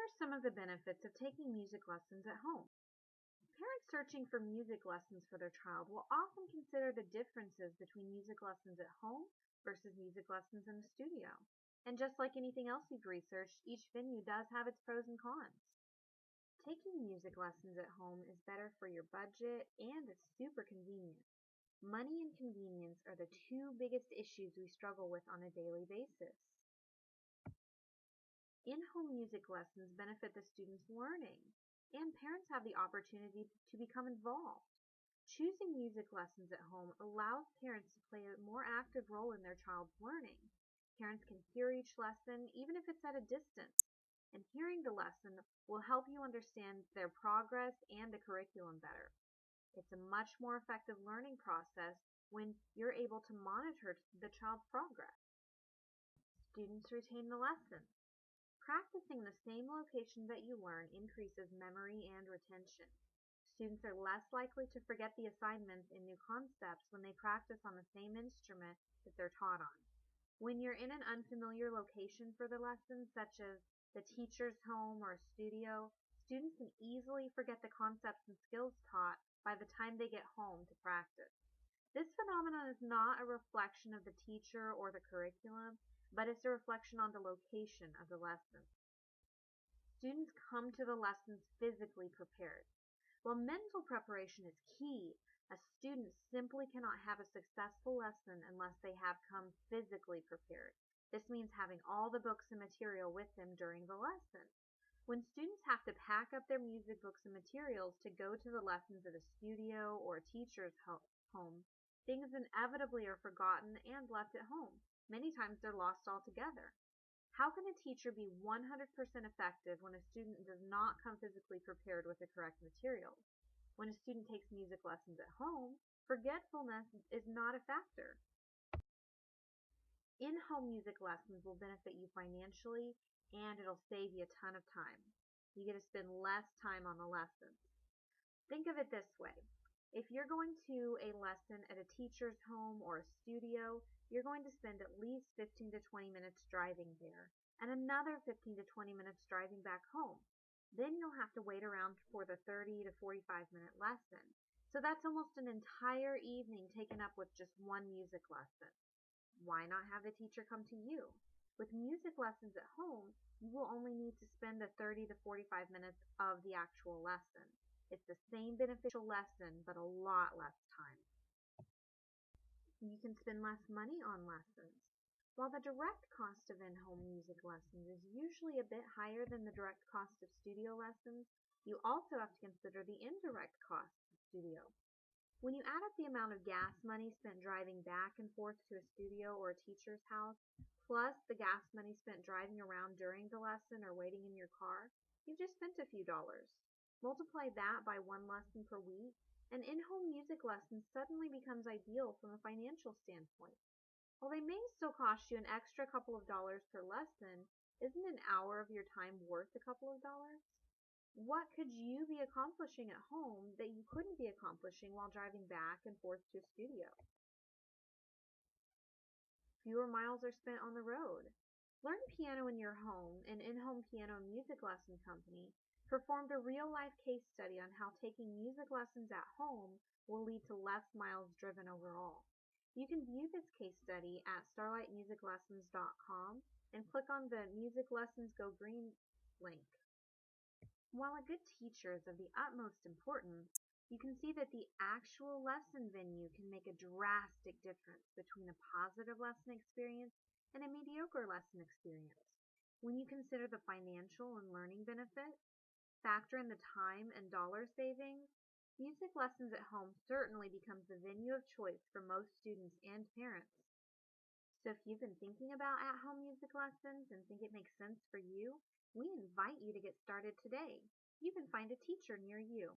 are some of the benefits of taking music lessons at home? Parents searching for music lessons for their child will often consider the differences between music lessons at home versus music lessons in a studio. And just like anything else you've researched, each venue does have its pros and cons. Taking music lessons at home is better for your budget and it's super convenient. Money and convenience are the two biggest issues we struggle with on a daily basis. In-home music lessons benefit the student's learning, and parents have the opportunity to become involved. Choosing music lessons at home allows parents to play a more active role in their child's learning. Parents can hear each lesson, even if it's at a distance, and hearing the lesson will help you understand their progress and the curriculum better. It's a much more effective learning process when you're able to monitor the child's progress. Students retain the lesson. Practicing the same location that you learn increases memory and retention. Students are less likely to forget the assignments and new concepts when they practice on the same instrument that they're taught on. When you're in an unfamiliar location for the lesson, such as the teacher's home or a studio, students can easily forget the concepts and skills taught by the time they get home to practice. This phenomenon is not a reflection of the teacher or the curriculum, but it's a reflection on the location of the lesson. Students come to the lessons physically prepared. While mental preparation is key, a student simply cannot have a successful lesson unless they have come physically prepared. This means having all the books and material with them during the lesson. When students have to pack up their music books and materials to go to the lessons at a studio or a teacher's home, things inevitably are forgotten and left at home. Many times they're lost altogether. How can a teacher be 100% effective when a student does not come physically prepared with the correct materials? When a student takes music lessons at home, forgetfulness is not a factor. In-home music lessons will benefit you financially and it'll save you a ton of time. You get to spend less time on the lessons. Think of it this way. If you're going to a lesson at a teacher's home or a studio, you're going to spend at least 15 to 20 minutes driving there and another 15 to 20 minutes driving back home. Then you'll have to wait around for the 30 to 45-minute lesson. So that's almost an entire evening taken up with just one music lesson. Why not have the teacher come to you? With music lessons at home, you will only need to spend the 30 to 45 minutes of the actual lesson. It's the same beneficial lesson, but a lot less time. You can spend less money on lessons. While the direct cost of in-home music lessons is usually a bit higher than the direct cost of studio lessons, you also have to consider the indirect costs of studio. When you add up the amount of gas money spent driving back and forth to a studio or a teacher's house, plus the gas money spent driving around during the lesson or waiting in your car, you've just spent a few dollars. Multiply that by one lesson per week, and in-home music lessons suddenly becomes ideal from a financial standpoint. While they may still cost you an extra couple of dollars per lesson, isn't an hour of your time worth a couple of dollars? What could you be accomplishing at home that you couldn't be accomplishing while driving back and forth to a studio? Fewer miles are spent on the road. Learn Piano in Your Home, an in-home piano music lesson company, performed a real-life case study on how taking music lessons at home will lead to less miles driven overall. You can view this case study at starlightmusiclessons.com and click on the Music Lessons Go Green link. While a good teacher is of the utmost importance, you can see that the actual lesson venue can make a drastic difference between a positive lesson experience and a mediocre lesson experience. When you consider the financial and learning benefits, factor in the time and dollar savings, music lessons at home certainly becomes the venue of choice for most students and parents. So if you've been thinking about at-home music lessons and think it makes sense for you, we invite you to get started today. You can find a teacher near you.